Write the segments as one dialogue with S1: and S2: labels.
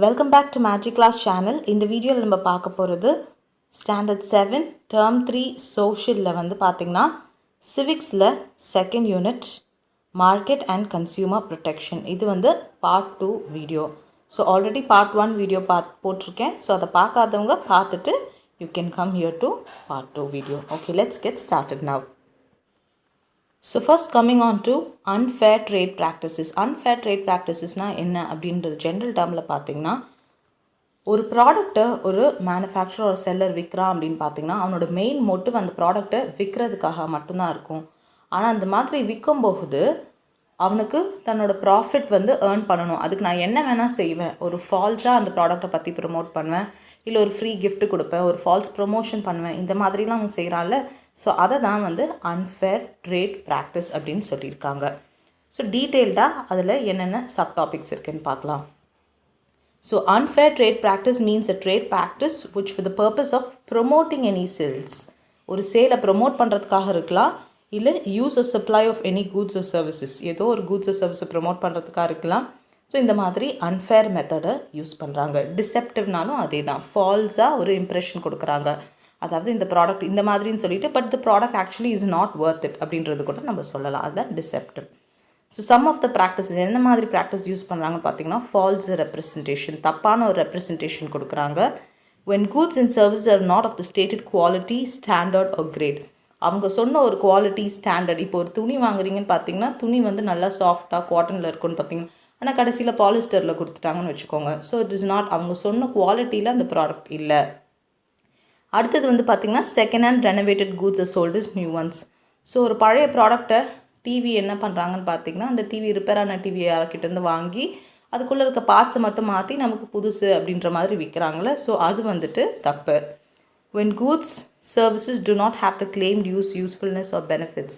S1: Welcome back to Magic Class channel. இந்த வீடியோல நம்ம பார்க்க போறது Standard 7 Term 3 Socialல வந்து பாத்தீங்கன்னா Civicsல second unit Market and Consumer Protection. இது வந்து part 2 video. So already part 1 video போட்டிருக்கேன். So அதை பார்க்காதவங்க பார்த்துட்டு you can come here to part 2 video. Okay, let's get started now. So first coming on to unfair trade practices. Unfair trade practices என்ன அப்படின்றது general டேர்மில் பார்த்தீங்கன்னா ஒரு ப்ராடக்ட்டை ஒரு மேனுஃபேக்சரர் ஒரு செல்லர் விற்கிறான் அப்படின்னு பார்த்தீங்கன்னா அவனோட மெயின் மோட்டிவ் அந்த ப்ராடக்ட்டை விற்கிறதுக்காக மட்டும்தான் இருக்கும். ஆனால் அந்த மாதிரி விற்கும்போது அவனுக்கு தன்னோட ப்ராஃபிட் வந்து ஏர்ன் பண்ணணும். அதுக்கு நான் என்ன வேணால் செய்வேன், ஒரு ஃபால்ஸாக அந்த ப்ராடக்ட்டை பற்றி ப்ரமோட் பண்ணுவேன், இல்லை ஒரு ஃப்ரீ கிஃப்ட் கொடுப்பேன், ஒரு ஃபால்ஸ் ப்ரொமோஷன் பண்ணுவேன், இந்த மாதிரிலாம் அவன் செய்கிறான்ல. ஸோ அதை தான் வந்து அன்ஃபேர் ட்ரேட் ப்ராக்டிஸ் அப்படின்னு சொல்லியிருக்காங்க. ஸோ டீட்டெயில்டாக அதில் என்னென்ன சப் டாபிக்ஸ் இருக்குன்னு பார்க்கலாம். So unfair trade practice means a trade practice which for the purpose of promoting any sales, ஒரு சேலை ப்ரொமோட் பண்ணுறதுக்காக இருக்கலாம், இல்லை use or supply of any goods or services, ஏதோ ஒரு goods or service ப்ரொமோட் பண்ணுறதுக்காக இருக்கலாம். ஸோ இந்த மாதிரி அன்ஃபேர் மெத்தடை யூஸ் பண்ணுறாங்க. டிசெப்டிவ்னாலும் அதே தான், ஃபால்ஸாக ஒரு இம்ப்ரெஷன் கொடுக்குறாங்க. அதாவது இந்த ப்ராடக்ட் இந்த மாதிரின்னு சொல்லிட்டு but the product actually is not worth it அப்படின்றது கூட நம்ம சொல்லலாம். அதுதான் deceptive. So some of the practices என்ன மாதிரி ப்ராக்டிஸ் யூஸ் பண்ணுறாங்கன்னு பார்த்தீங்கன்னா ஃபால்ஸ் ரெப்ரசன்டேஷன், தப்பான ஒரு ரெப்ரசன்டேஷன் கொடுக்குறாங்க. when goods and services are not of the stated quality, standard or grade, அவங்க சொன்ன ஒரு குவாலிட்டி ஸ்டாண்டர்ட், இப்போ ஒரு துணி வாங்குறீங்கன்னு பார்த்தீங்கன்னா துணி வந்து நல்லா சாஃப்டாக காட்டனில் இருக்குன்னு பார்த்தீங்கன்னா ஆனால் கடைசியில் பாலிஸ்டரில் கொடுத்துட்டாங்கன்னு வச்சுக்கோங்க. ஸோ இட் இஸ் நாட், அவங்க சொன்ன குவாலிட்டியில் அந்த ப்ராடக்ட் இல்லை. அடுத்தது வந்து பார்த்திங்கன்னா second hand renovated goods R sold is new once. So ஒரு பழைய ப்ராடக்டை டிவி என்ன பண்ணுறாங்கன்னு பார்த்தீங்கன்னா அந்த டிவி ரிப்பேர் ஆன டிவியை யார்கிட்டேருந்து வாங்கி அதுக்குள்ளே இருக்க பார்ட்ஸை மட்டும் மாற்றி நமக்கு புதுசு அப்படின்ற மாதிரி விற்கிறாங்களே. ஸோ அது வந்துட்டு தப்பு. when goods services do not have the claimed use, usefulness or benefits.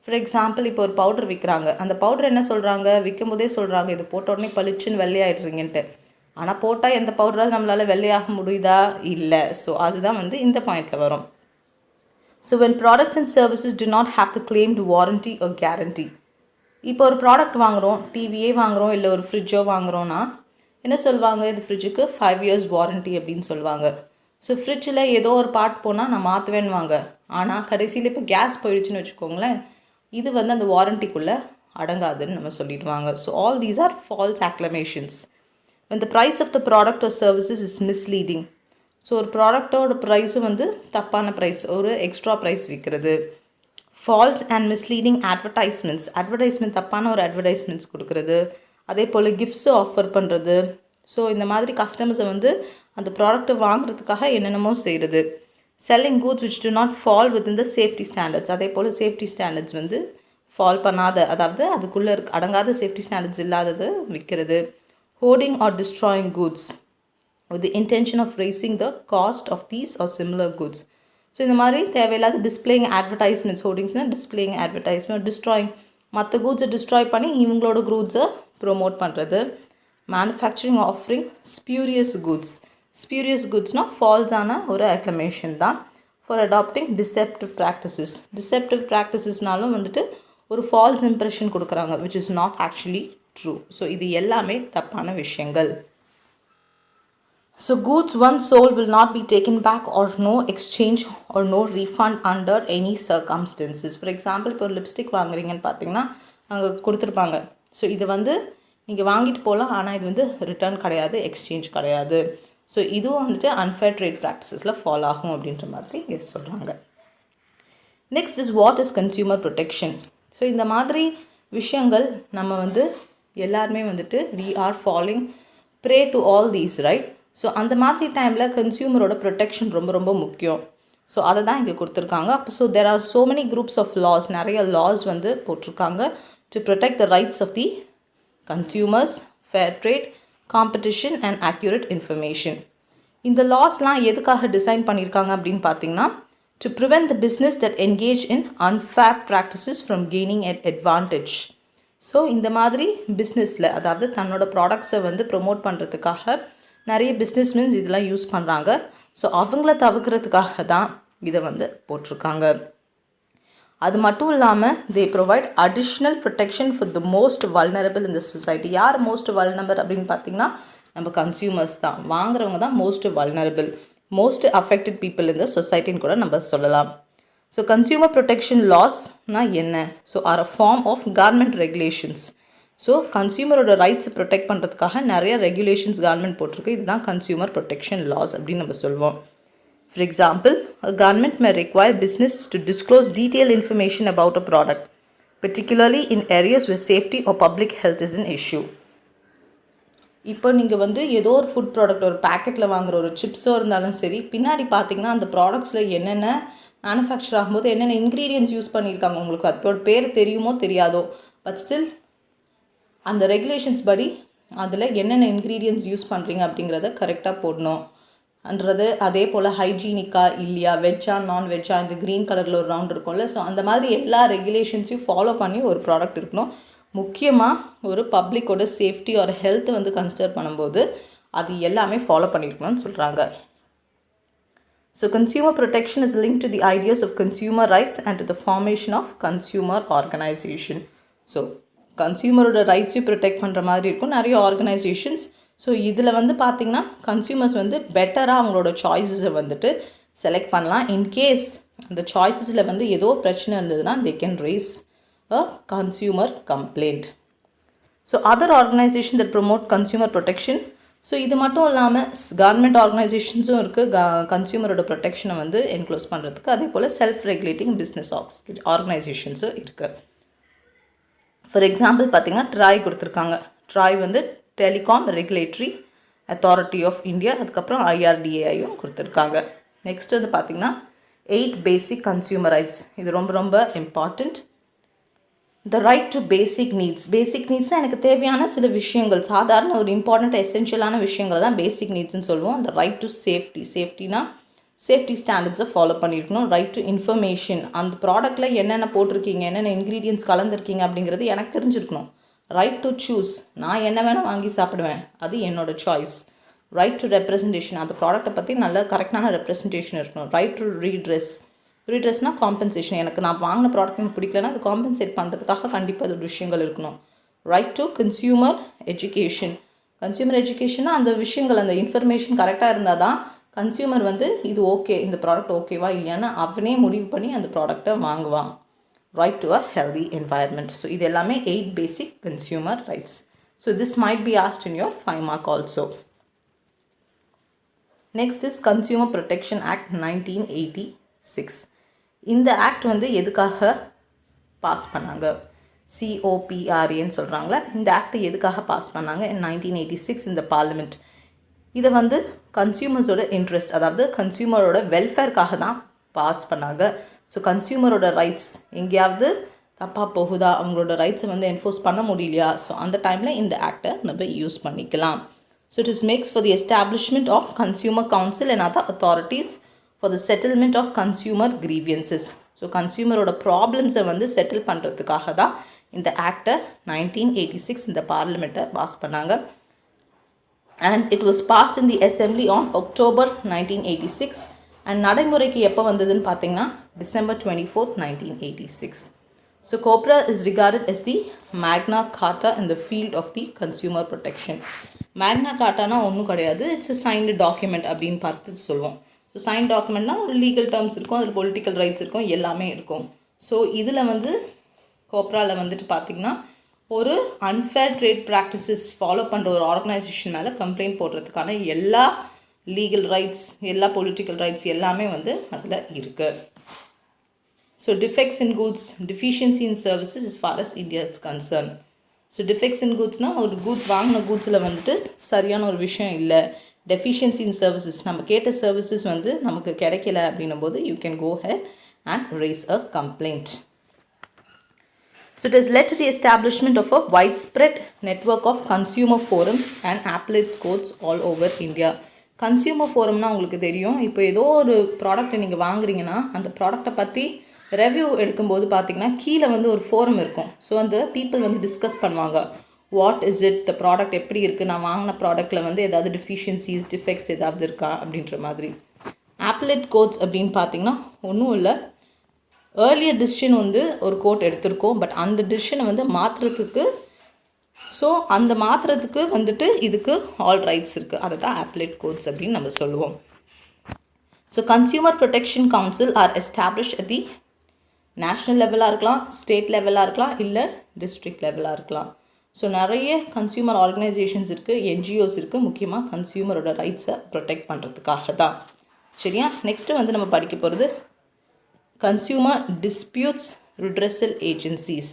S1: For example இப்போ ஒரு பவுடர் விற்கிறாங்க, அந்த பவுடர் என்ன சொல்கிறாங்க, விற்கும் போதே சொல்கிறாங்க இது போட்ட உடனே பளிச்சுன்னு வெள்ளையாயிடுறீங்கன்ட்டு. ஆனால் போட்டால் எந்த பவுடராக நம்மளால் வெள்ளையாக முடியுதா, இல்லை. ஸோ அதுதான் வந்து இந்த பாயிண்டில் வரும். So when products and services do not have the claimed warranty or guarantee. இப்போ ஒரு ப்ராடக்ட் வாங்குகிறோம், டிவியே வாங்குகிறோம், இல்லை ஒரு ஃப்ரிட்ஜோ வாங்குகிறோன்னா என்ன சொல்லுவாங்க, இது ஃப்ரிட்ஜுக்கு 5 years வாரண்ட்டி அப்படின்னு சொல்லுவாங்க. ஸோ ஃப்ரிட்ஜில் ஏதோ ஒரு பார்ட் போனால் நான் மாற்றுவேன்னு வாங்க, ஆனால் கடைசியில் இப்போ கேஸ் போயிடுச்சுன்னு வச்சுக்கோங்களேன், இது வந்து அந்த வாரண்ட்டிக்குள்ளே அடங்காதுன்னு நம்ம சொல்லிடுவாங்க. So all these are false acclamations. when the price of the product or services is misleading. So ஒரு ப்ராடக்டோட ப்ரைஸும் வந்து தப்பான ப்ரைஸ், ஒரு எக்ஸ்ட்ரா ப்ரைஸ் விற்கிறது. False and misleading advertisements, advertisement தப்பான ஒரு அட்வர்டைஸ்மெண்ட்ஸ் கொடுக்குறது, அதே போல் கிஃப்ட்ஸு ஆஃபர் பண்ணுறது. ஸோ இந்த மாதிரி கஸ்டமர்ஸை வந்து அந்த ப்ராடக்ட்டை வாங்குறதுக்காக என்னென்னமோ செய்கிறது. Selling goods which do not fall within the safety standards, அதே போல் சேஃப்டி ஸ்டாண்டர்ட்ஸ் வந்து ஃபால் பண்ணாத, அதாவது அதுக்குள்ளே அடங்காத சேஃப்டி ஸ்டாண்டர்ட்ஸ் இல்லாதது விற்கிறது. hoarding or destroying goods with the intention of raising the cost of these or similar goods. So இந்த மாதிரி தேவையில்லாத டிஸ்பிளேயிங் அட்வர்டைஸ்மெண்ட்ஸ், ஹோர்டிங்ஸ்னால் டிஸ்பிளேயிங் அட்வர்டைஸ்மெண்ட், டிஸ்ட்ராயிங் மற்ற கூட்ஸை டிஸ்ட்ராய் பண்ணி இவங்களோட கூட்ஸை ப்ரொமோட் பண்ணுறது. Manufacturing offering spurious goods, spurious கூட்ஸ்னால் ஃபால்ஸான ஒரு அக்ளமேஷன் தான். For adopting deceptive practices, deceptive ப்ராக்டிசஸ்னாலும் வந்துட்டு ஒரு ஃபால்ஸ் இம்ப்ரெஷன் கொடுக்குறாங்க which is not actually true. So இது எல்லாமே தப்பான விஷயங்கள். So goods once sold will not be taken back or no exchange or no refund under any circumstances. For example இப்போ ஒரு லிப்ஸ்டிக் வாங்குறீங்கன்னு பார்த்தீங்கன்னா அங்கே கொடுத்துருப்பாங்க, ஸோ இது வந்து நீங்கள் வாங்கிட்டு போகலாம், ஆனால் இது வந்து ரிட்டர்ன் கிடையாது, எக்ஸ்சேஞ்ச் கிடையாது. ஸோ இதுவும் வந்துட்டு அன்ஃபேர் ட்ரேட் ப்ராக்டிசஸில் ஃபாலோ ஆகும் அப்படின்ற மாதிரி இங்கே சொல்கிறாங்க. Next is what is consumer protection. So இந்த மாதிரி விஷயங்கள் நம்ம வந்து எல்லாருமே வந்துட்டு we are falling prey to all these, right? So அந்த மாதிரி டைமில் கன்சியூமரோட ப்ரொடெக்ஷன் ரொம்ப ரொம்ப முக்கியம். ஸோ அதை தான் இங்கே கொடுத்துருக்காங்க. அப்போ so there are so many groups of laws, நிறைய laws வந்து போட்டிருக்காங்க to protect the rights of the consumers, fair trade, competition and accurate information. இந்த லாஸ்லாம் எதுக்காக டிசைன் பண்ணியிருக்காங்க அப்படின்னு பார்த்தீங்கன்னா to prevent the business that engage in unfair practices from gaining an advantage. So இந்த மாதிரி பிஸ்னஸில், அதாவது தன்னோட ப்ராடக்ட்ஸை வந்து ப்ரொமோட் பண்ணுறதுக்காக நிறைய பிஸ்னஸ்மென்ஸ் இதெல்லாம் யூஸ் பண்ணுறாங்க. ஸோ அவங்கள தவிர்க்கிறதுக்காக தான் இதை வந்து போட்டிருக்காங்க. அது மட்டும் இல்லாமல் தே provide additional protection for the most vulnerable in the society. யார் மோஸ்ட் வல்னரபிள் அப்படின்னு பார்த்தீங்கன்னா நம்ம கன்சியூமர்ஸ் தான், வாங்குறவங்க தான் most vulnerable, most affected people இந்த சொசைட்டின்னு கூட நம்ம சொல்லலாம். ஸோ கன்சியூமர் ப்ரொடெக்ஷன் லாஸ்னால் என்ன? So are a form of government regulations. So கன்சியூமரோட ரைட்ஸை ப்ரொடெக்ட் பண்ணுறதுக்காக நிறைய ரெகுலேஷன்ஸ் கவர்மெண்ட் போட்டிருக்கு. இதுதான் கன்சியூமர் ப்ரொடெக்ஷன் லாஸ் அப்படின்னு நம்ம சொல்லுவோம். For example, a government may require business to disclose detailed information about a product, particularly in areas where safety or public health is an issue. இப்போ நீங்கள் வந்து ஏதோ ஒரு ஃபுட் ப்ராடக்ட் ஒரு பேக்கெட்டில் வாங்குகிற ஒரு சிப்ஸோ இருந்தாலும் சரி, பின்னாடி பார்த்தீங்கன்னா அந்த ப்ராடக்ட்ஸில் என்னென்ன மேனுஃபேக்சர் ஆகும்போது என்னென்ன இன்க்ரீடியன்ட்ஸ் யூஸ் பண்ணியிருக்காங்க, உங்களுக்கு அதோட பேர் தெரியுமோ தெரியாதோ, பட் ஸ்டில் அந்த ரெகுலேஷன்ஸ் படி அதில் என்னென்ன இன்க்ரீடியன்ட்ஸ் யூஸ் பண்ணுறீங்க அப்படிங்கிறத கரெக்டாக போடணும் அன்றது. அதே போல் ஹைஜீனிக்கா இல்லையா, வெஜ்ஜா நான்வெஜ்ஜா, இந்த க்ரீன் கலரில் ஒரு ரவுண்ட் இருக்கும்ல, ஸோ அந்த மாதிரி எல்லா ரெகுலேஷன்ஸையும் ஃபாலோ பண்ணி ஒரு ப்ராடக்ட் இருக்கணும். முக்கியமாக ஒரு பப்ளிக்கோட சேஃப்டி ஒரு ஹெல்த்தை வந்து கன்சிடர் பண்ணும்போது அது எல்லாமே ஃபாலோ பண்ணியிருக்கணும்னு சொல்கிறாங்க. So consumer protection is link to the ideas of consumer rights and to the formation of consumer organisation. So கன்சியூமரோட ரைட்ஸையும் ப்ரொடெக்ட் பண்ணுற மாதிரி இருக்கும் நிறைய ஆர்கனைசேஷன்ஸ். ஸோ இதில் வந்து பார்த்திங்கன்னா கன்சியூமர்ஸ் வந்து பெட்டராக அவங்களோட சாய்ஸஸை வந்துட்டு செலக்ட் பண்ணலாம். இன்கேஸ் அந்த சாய்ஸஸில் வந்து ஏதோ பிரச்சனை இருந்ததுன்னா they can raise a consumer complaint. So other organisation that promote consumer protection. So இது மட்டும் இல்லாமல் கவர்மெண்ட் ஆர்கனைசேஷன்ஸும் இருக்குது கன்சியூமரோட ப்ரொடெக்ஷனை வந்து என்க்ளோஸ் பண்ணுறதுக்கு. அதே போல் செல்ஃப் ரெகுலேட்டிங் பிஸ்னஸ் ஆர்கனைசேஷன்ஸும் இருக்குது. ஃபார் எக்ஸாம்பிள் பார்த்திங்கன்னா ட்ராய் கொடுத்துருக்காங்க. ட்ராய் வந்து telecom regulatory authority of India, அதுக்கப்புறம் IRDAIயும் கொடுத்துருக்காங்க. நெக்ஸ்ட் வந்து பார்த்திங்கன்னா 8 பேசிக் கன்சியூமர் ரைட்ஸ். இது ரொம்ப ரொம்ப important. The right to basic needs. Basic நீட்ஸ்னால் எனக்கு தேவையான சில விஷயங்கள், சாதாரண ஒரு இம்பார்ட்டண்ட் எசென்ஷியலான விஷயங்கள் தான் பேசிக் நீட்ஸ்ன்னு சொல்லுவோம். அந்த ரைட் டு சேஃப்டி, சேஃப்டினா சேஃப்டி ஸ்டாண்டர்ட்ஸை ஃபாலோ பண்ணியிருக்கணும். ரைட் டு இன்ஃபர்மேஷன், அந்த ப்ராடக்ட்டில் என்னென்ன போட்டிருக்கீங்க, என்னென்ன இன்க்ரீடியன்ட்ஸ் கலந்துருக்கீங்க அப்படிங்கிறது எனக்கு தெரிஞ்சிருக்கணும். ரைட் டு சூஸ், நான் என்ன வேணால் வாங்கி சாப்பிடுவேன், அது என்னோடய சாய்ஸ். ரைட் டு ரெப்ரசன்டேஷன், அந்த ப்ராடக்ட்டை பற்றி நல்ல கரெக்டான ரெப்ரசன்டேஷன் இருக்கணும். ரைட் டு ரீட்ரெஸ், ரீட்ரெஸ்னால் காம்பன்சேஷன், எனக்கு நான் வாங்கின ப்ராடக்ட் எனக்கு பிடிக்கலன்னா அது காம்பன்சேட் பண்ணுறதுக்காக கண்டிப்பாக அது விஷயங்கள் இருக்கணும். Right to consumer education, consumer எஜுகேஷன்னா அந்த விஷயங்கள் அந்த இன்ஃபர்மேஷன் கரெக்டாக இருந்தால் தான் கன்சியூமர் வந்து இது ஓகே, இந்த ப்ராடக்ட் ஓகேவா இல்லையான்னு அவனே முடிவு பண்ணி அந்த ப்ராடக்டை வாங்குவான். Right to a healthy environment. So இது எல்லாமே 8 basic consumer rights. So this might be asked in your 5 mark also. Next is consumer protection act 1986. இந்த ஆக்ட் வந்து எதுக்காக பாஸ் பண்ணாங்க? COPRAன்னு சொல்கிறாங்களே, இந்த ஆக்டை எதுக்காக பாஸ் பண்ணாங்க in 1986 இந்த பார்லிமெண்ட்? இதை வந்து கன்சியூமர்ஸோட இன்ட்ரெஸ்ட், அதாவது கன்சியூமரோட வெல்ஃபேர்க்காக தான் பாஸ் பண்ணாங்க. ஸோ கன்சியூமரோட ரைட்ஸ் எங்கேயாவது தப்பாக போகுதா, அவங்களோட ரைட்ஸை வந்து என்ஃபோர்ஸ் பண்ண முடியலையா, ஸோ அந்த டைமில் இந்த ஆக்டை நம்ம யூஸ் பண்ணிக்கலாம். So it is makes for the establishment of consumer council and other authorities for the settlement of consumer grievances. So கன்சியூமரோட ப்ராப்ளம்ஸை வந்து செட்டில் பண்ணுறதுக்காக தான் இந்த ஆக்டை 1986 இந்த பார்லிமெண்ட்டை பாஸ் பண்ணாங்க. And it was passed in the assembly on October 1986 and நடைமுறைக்கு எப்போ வந்ததுன்னு பார்த்தீங்கன்னா December 24th 1986. So COPRA is regarded as the Magna Carta in the field of the consumer protection. Magna Cartaனா ஒன்றும் கிடையாது, இட்ஸ் a signed document அப்படின்னு பார்த்து சொல்லுவோம். So sign டாக்குமெண்ட்னா ஒரு லீகல் டேர்ம்ஸ் இருக்கும், அதில் பொலிட்டிக்கல் ரைட்ஸ் இருக்கும், எல்லாமே இருக்கும். ஸோ இதில் வந்து கோப்ராவில் வந்துட்டு பார்த்திங்கன்னா ஒரு அன்ஃபேர் ட்ரேட் ப்ராக்டிசஸ் ஃபாலோ பண்ணுற ஒரு ஆர்கனைசேஷன் மேலே கம்ப்ளைண்ட் போடுறதுக்கான எல்லா லீகல் ரைட்ஸ், எல்லா பொலிட்டிக்கல் ரைட்ஸ் எல்லாமே வந்து அதில் இருக்குது. So defects in goods, deficiency in services as far as India is concerned. So defects in குட்ஸ்னால் ஒரு குட்ஸ் வாங்கின குட்ஸில் வந்துட்டு சரியான ஒரு விஷயம் இல்லை, டெஃபிஷியன்சி இன் சர்வீசஸ், நம்ம கேட்ட சர்வீசஸ் வந்து நமக்கு கிடைக்கல அப்படின்னும் போது you can go head and raise a complaint. So it has led to the establishment of a widespread network of consumer forums and appellate courts all over India. Consumer ஃபோரம்னா உங்களுக்கு தெரியும், இப்போ ஏதோ ஒரு ப்ராடக்ட்டை நீங்கள் வாங்குறீங்கன்னா அந்த ப்ராடக்ட்டை பற்றி ரெவ்யூ எடுக்கும்போது பார்த்தீங்கன்னா கீழே வந்து ஒரு ஃபோரம் இருக்கும். ஸோ அந்த பீப்புள் வந்து டிஸ்கஸ் பண்ணுவாங்க, what is it, the product எப்படி இருக்குது, நான் வாங்கின ப்ராடக்ட்டில் வந்து ஏதாவது டிஃபிஷியன்சிஸ் டிஃபெக்ட்ஸ் ஏதாவது இருக்கா அப்படின்ற மாதிரி. appellate courts அப்படின்னு பார்த்தீங்கன்னா ஒன்றும் இல்லை, ஏர்லியர் டிசிஷன் வந்து ஒரு கோர்ட் எடுத்திருக்கோம், பட் அந்த டிசிஷனை வந்து மாற்றுறதுக்கு ஸோ அந்த மாற்றுறதுக்கு வந்துட்டு இதுக்கு ஆல் ரைட்ஸ் இருக்குது. அதை தான் appellate courts அப்படின்னு நம்ம சொல்லுவோம். So consumer protection council are established at the national லெவலாக இருக்கலாம், ஸ்டேட் லெவலாக இருக்கலாம், இல்லை டிஸ்ட்ரிக்ட் லெவலாக இருக்கலாம். ஸோ நிறைய கன்சியூமர் ஆர்கனைசேஷன்ஸ் இருக்குது, என்ஜிஓஸ் இருக்குது, முக்கியமாக கன்சியூமரோட ரைட்ஸை ப்ரொடெக்ட் பண்ணுறதுக்காக தான். சரியா? நெக்ஸ்ட்டு வந்து நம்ம படிக்க போகிறது கன்சியூமர் டிஸ்பியூட்ஸ் ரிட்ரெசல் ஏஜென்சிஸ்.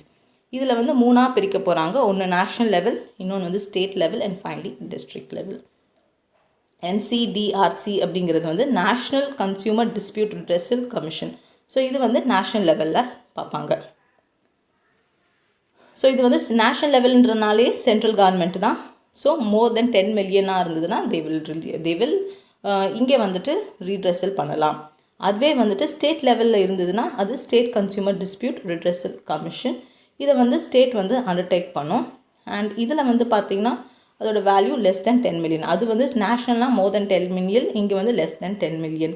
S1: இதில் வந்து 3ஆக பிரிக்க போகிறாங்க. ஒன்று நேஷ்னல் லெவல், இன்னொன்று வந்து state level, and finally district level. NCDRC அப்படிங்கிறது வந்து national consumer dispute redressal commission. So இது வந்து நேஷ்னல் லெவலில் பார்ப்பாங்க. ஸோ இது வந்து நேஷ்னல் லெவல்ன்றனாலே சென்ட்ரல் கவர்மெண்ட் தான். ஸோ மோர் தென் 10 மில்லியனாக இருந்ததுன்னா தே வில் இங்கே வந்துட்டு ரீட்ரெசல் பண்ணலாம். அதுவே வந்துட்டு ஸ்டேட் லெவலில் இருந்ததுன்னா அது state consumer dispute redressal commission. இதை வந்து ஸ்டேட் வந்து அண்டர்டேக் பண்ணும். அண்ட் இதில் வந்து பார்த்திங்கன்னா அதோட வேல்யூ லெஸ் தென் 10 மில்லியன். அது வந்து நேஷ்னல்னால் மோர் தென் 10 மில்லியன், இங்கே வந்து லெஸ் தென் 10 மில்லியன்.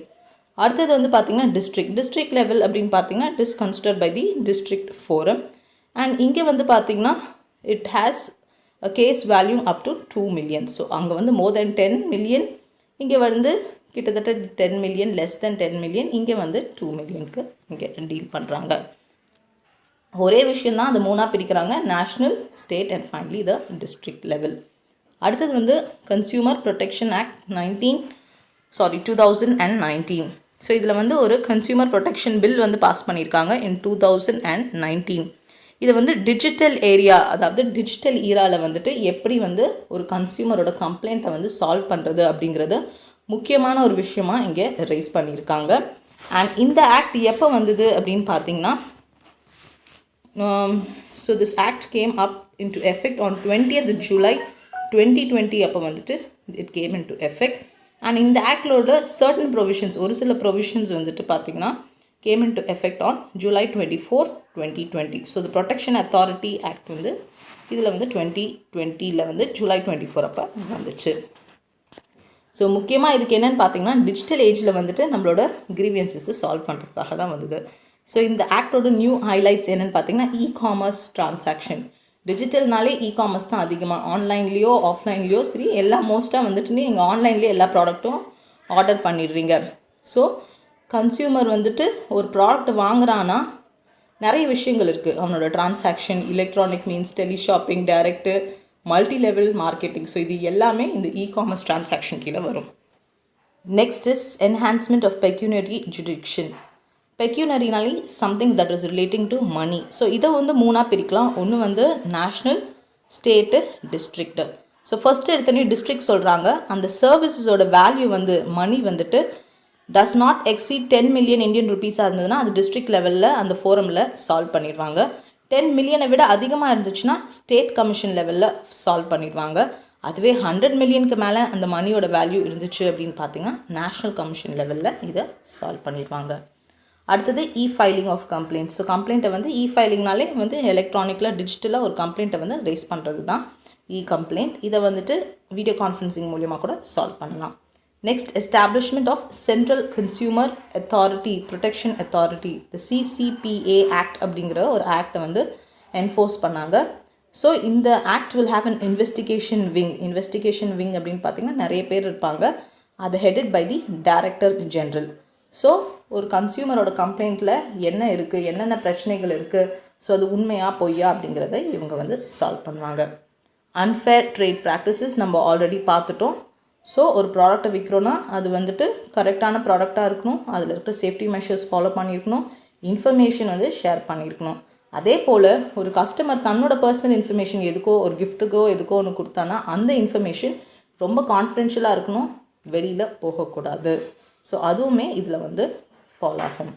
S1: அடுத்தது வந்து பார்த்திங்கன்னா டிஸ்ட்ரிக்ட் லெவல் அப்படின்னு பார்த்திங்கன்னா it is considered by the district forum. And இங்கே வந்து பார்த்திங்கன்னா it has a case value up to 2 million. So அங்கே வந்து மோர் தென் 10 மில்லியன், இங்கே வந்து கிட்டத்தட்ட 10 மில்லியன், லெஸ் தென் 10 மில்லியன், இங்கே வந்து 2 மில்லியனுக்கு இங்கே டீல் பண்ணுறாங்க. ஒரே விஷயந்தான் அந்த 3ஆக பிரிக்கிறாங்க, national, state and finally the district level. அடுத்தது வந்து கன்சியூமர் ப்ரொடெக்ஷன் ஆக்ட் 2019. ஸோ இதில் வந்து ஒரு கன்சியூமர் ப்ரொடெக்ஷன் பில் வந்து பாஸ் பண்ணியிருக்காங்க இன் 2019. இதை வந்து டிஜிட்டல் ஏரியா, அதாவது டிஜிட்டல் ஈராவில் வந்துட்டு எப்படி வந்து ஒரு கன்சியூமரோட கம்ப்ளைண்ட்டை வந்து சால்வ் பண்ணுறது அப்படிங்கிறது முக்கியமான ஒரு விஷயமாக இங்கே ரைஸ் பண்ணியிருக்காங்க. அண்ட் இந்த ஆக்ட் எப்போ வந்தது அப்படின்னு பார்த்தீங்கன்னா so this act came up into effect on 20th July 2020. அப்போ வந்துட்டு it came into effect. And இந்த ஆக்டோட சர்டன் ப்ரொவிஷன்ஸ், ஒரு சில ப்ரொவிஷன்ஸ் வந்துட்டு பார்த்திங்கன்னா game into effect on July 24, 2020. So the protection authority act வந்து இதில் வந்து 2020 வந்து July 24 அப்போ வந்துச்சு. ஸோ முக்கியமாக இதுக்கு என்னென்னு பார்த்தீங்கன்னா டிஜிட்டல் ஏஜில் வந்துட்டு நம்மளோட கிரீவியன்ஸஸை சால்வ் பண்ணுறதுக்காக தான் வந்தது. ஸோ இந்த ஆக்டோட நியூ ஹைலைட்ஸ் என்னென்னு பார்த்தீங்கன்னா இ-காமர்ஸ் ட்ரான்சாக்ஷன். டிஜிட்டல்னாலே இ-காமர்ஸ் தான் அதிகமாக, ஆன்லைன்லேயோ ஆஃப்லைன்லேயோ சரி, எல்லாம் மோஸ்ட்டாக வந்துட்டு நீங்கள் ஆன்லைன்லேயே எல்லா ப்ராடக்ட்டும் ஆர்டர் பண்ணிடுறீங்க. ஸோ கன்சியூமர் வந்துட்டு ஒரு ப்ராடக்ட் வாங்குறான்னா நிறைய விஷயங்கள் இருக்குது. அவனோட transaction, electronic means, teleshopping, direct, multi level marketing. ஸோ இது எல்லாமே இந்த இ-காமர்ஸ் ட்ரான்சாக்ஷன் கீழே வரும். Next is enhancement of pecuniary judicial. பெக்யூனரினாலி something that is relating to money. So இதை வந்து 3ஆக பிரிக்கலாம். ஒன்று வந்து national, state, district. So first எடுத்தோடனே டிஸ்ட்ரிக்ட் சொல்கிறாங்க. அந்த சர்வீஸஸோட வேல்யூ வந்து மணி வந்துட்டு does not exceed 10 million Indian ருபீஸாக இருந்ததுன்னா அது டிஸ்ட்ரிக்ட் லெவலில் அந்த ஃபோரமில் சால்வ் பண்ணிடுவாங்க. 10 மில்லியனை விட அதிகமாக இருந்துச்சுன்னா ஸ்டேட் கமிஷன் லெவலில் சால்வ் பண்ணிடுவாங்க. அதுவே 100 மில்லியனுக்கு மேலே அந்த மணியோட வேல்யூ இருந்துச்சு அப்படின்னு பார்த்தீங்கன்னா நேஷ்னல் கமிஷன் லெவலில் இதை சால்வ் பண்ணிடுவாங்க. அடுத்தது ஃபைலிங் ஆஃப் கம்ப்ளைண்ட்ஸ். ஸோ கம்ப்ளைண்ட்டை வந்து ஃபைலிங்னாலே வந்து எலக்ட்ரானிக்கில் டிஜிட்டலாக ஒரு கம்ப்ளைண்ட்டை வந்து ரைஸ் பண்ணுறது தான் கம்ப்ளைண்ட். இதை வந்துட்டு வீடியோ கான்ஃபரன்சிங் மூலிமா கூட சால்வ் பண்ணலாம். Next establishment of central consumer authority protection authority, the CCPA act அப்படிங்கிற ஒரு ஆக்டை வந்து என்ஃபோர்ஸ் பண்ணாங்க. ஸோ இந்த act will have an investigation wing அப்படின்னு பார்த்திங்கன்னா நிறைய பேர் இருப்பாங்க. அது headed by the director general. So ஒரு கன்சியூமரோட கம்ப்ளைண்ட்டில் என்ன இருக்குது, என்னென்ன பிரச்சனைகள் இருக்குது, ஸோ அது உண்மையாக பொய்யா அப்படிங்கிறத இவங்க வந்து சால்வ் பண்ணுவாங்க. அன்ஃபேர் ட்ரேட் ப்ராக்டிசஸ் நம்ம ஆல்ரெடி பார்த்துட்டோம். ஸோ ஒரு ப்ராடக்ட்டை விற்கிறோன்னா அது வந்துட்டு கரெக்டான ப்ராடக்டாக இருக்கணும், அதில் இருக்கிற சேஃப்டி மெஷர்ஸ் ஃபாலோ பண்ணியிருக்கணும், இன்ஃபர்மேஷன் வந்து ஷேர் பண்ணியிருக்கணும். அதே போல் ஒரு கஸ்டமர் தன்னோட பர்சனல் இன்ஃபர்மேஷன் எதுக்கோ ஒரு கிஃப்ட்டுக்கோ எதுக்கோ ஒன்று கொடுத்தானா அந்த இன்ஃபர்மேஷன் ரொம்ப கான்ஃபிடென்ஷியலாக இருக்கணும், வெளியில் போகக்கூடாது. ஸோ அதுவுமே இதில் வந்து ஃபாலோ ஆகும்.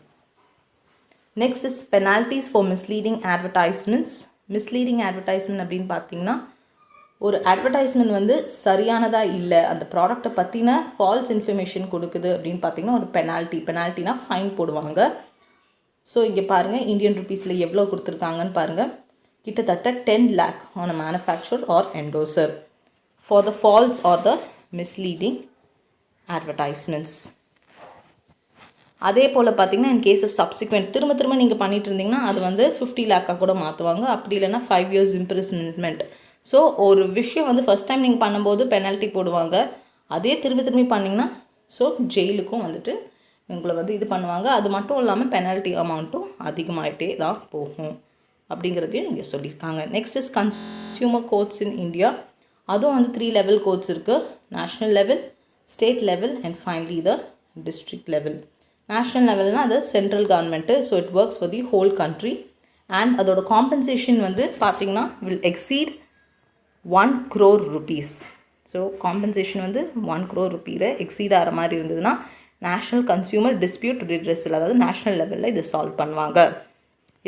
S1: Next is penalties for misleading advertisements. Misleading advertisement அப்படின்னு பார்த்தீங்கன்னா ஒரு அட்வர்டைஸ்மெண்ட் வந்து சரியானதாக இல்லை, அந்த ப்ராடக்டை பற்றின ஃபால்ஸ் இன்ஃபர்மேஷன் கொடுக்குது அப்படின்னு பார்த்தீங்கன்னா ஒரு பெனால்ட்டினா ஃபைன் போடுவாங்க. ஸோ இங்கே பாருங்கள் இந்தியன் ருபீஸில் எவ்வளோ கொடுத்துருக்காங்கன்னு பாருங்கள். கிட்டத்தட்ட 10 lakh on a manufacture or endorser for the false or the misleading advertisements. அதே போல் பார்த்திங்கன்னா இன் கேஸ் ஆஃப் சப்சிக்வெண்ட் திரும்ப நீங்கள் பண்ணிகிட்டு இருந்தீங்கன்னா அது வந்து 50 lakh கூட மாற்றுவாங்க. அப்படி இல்லைன்னா 5 years imprisonment. ஸோ ஒரு விஷயம் வந்து ஃபஸ்ட் டைம் நீங்கள் பண்ணும்போது பெனால்ட்டி போடுவாங்க, அதே திரும்பி பண்ணிங்கன்னா ஸோ ஜெயிலுக்கும் வந்துட்டு உங்களை வந்து இது பண்ணுவாங்க. அது மட்டும் இல்லாமல் பெனால்ட்டி அமௌண்ட்டும் அதிகமாகிட்டே தான் போகும் அப்படிங்கிறதையும் இங்கே சொல்லியிருக்காங்க. Next is consumer courts in India. அதுவும் வந்து 3 லெவல் கோர்ட்ஸ் இருக்குது. National level, state level and finally the district level. National லெவல்னால் அது central government, so it works for the whole country. And அதோட காம்பன்சேஷன் வந்து பார்த்திங்கன்னா வில் எக்ஸீட் 1 crore rupees. ஸோ compensation வந்து 1 crore rupees எக்ஸீட் ஆகிற மாதிரி இருந்ததுன்னா நேஷ்னல் கன்சியூமர் டிஸ்பியூட் ரிட்ரெஸல், அதாவது நேஷ்னல் லெவலில் இது சால்வ் பண்ணுவாங்க.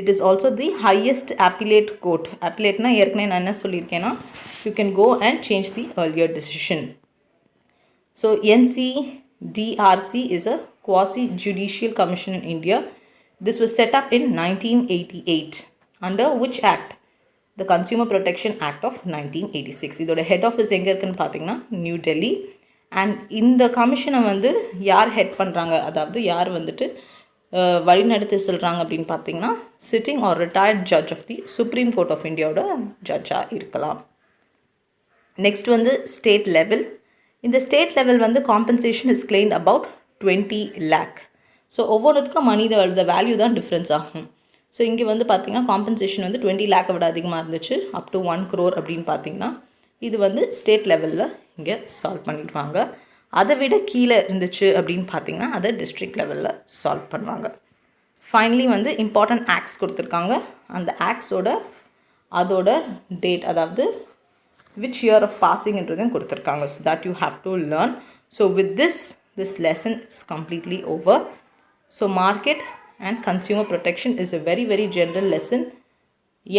S1: It is also the highest appellate court. appelateனா ஏற்கனவே நான் என்ன சொல்லியிருக்கேன்னா you can go and change the earlier decision. So NCDRC is a quasi-judicial commission in India. This was set up in 1988. Under which act? The Consumer Protection Act of 1986. இதோட head office எங்கே இருக்குன்னு பார்த்தீங்கன்னா new Delhi. And இந்த கமிஷனை வந்து யார் head பண்ணுறாங்க, அதாவது யார் வந்துட்டு வழிநடத்தி சொல்கிறாங்க அப்படின்னு பார்த்தீங்கன்னா sitting or retired judge of the supreme court of இந்தியாவோட ஜட்ஜாக இருக்கலாம். நெக்ஸ்ட் வந்து ஸ்டேட் லெவல். இந்த ஸ்டேட் லெவல் வந்து compensation is claimed about 20 lakh. So ஒவ்வொருத்துக்கும் மணி த வேல்யூ தான் டிஃப்ரென்ஸ் ஆகும். ஸோ இங்கே வந்து பார்த்திங்கன்னா காம்பன்சேஷன் வந்து 20 lakh விட அதிகமாக இருந்துச்சு, அப் டு 1 crore அப்படின்னு பார்த்திங்கன்னா இது வந்து ஸ்டேட் லெவலில் இங்கே சால்வ் பண்ணிடுவாங்க. அதை விட கீழே இருந்துச்சு அப்படின்னு பார்த்திங்கன்னா அதை டிஸ்ட்ரிக்ட் லெவலில் சால்வ் பண்ணுவாங்க. ஃபைனலி வந்து இம்பார்ட்டன்ட் ஆக்ட்ஸ் கொடுத்துருக்காங்க. அந்த ஆக்ட்ஸோட அதோட டேட், அதாவது which year of passing என்றதையும் கொடுத்துருக்காங்க. So that you have to learn. So with this lesson is completely over. So market and consumer protection is a very very general lesson.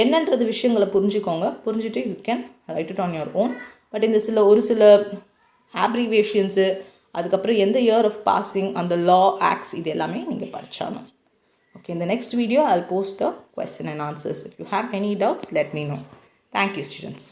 S1: என்னன்றது விஷயங்களை புரிஞ்சுட்டு you can write it on your own. But இந்த ஒரு சில abbreviations, அதுக்கப்புறம் எந்த year of passing, அந்த லா acts, இது எல்லாமே நீங்கள் படிச்சாகணும். Okay, in the next video I'll post the question and answers. If you have any doubts, let me know. Thank you, students.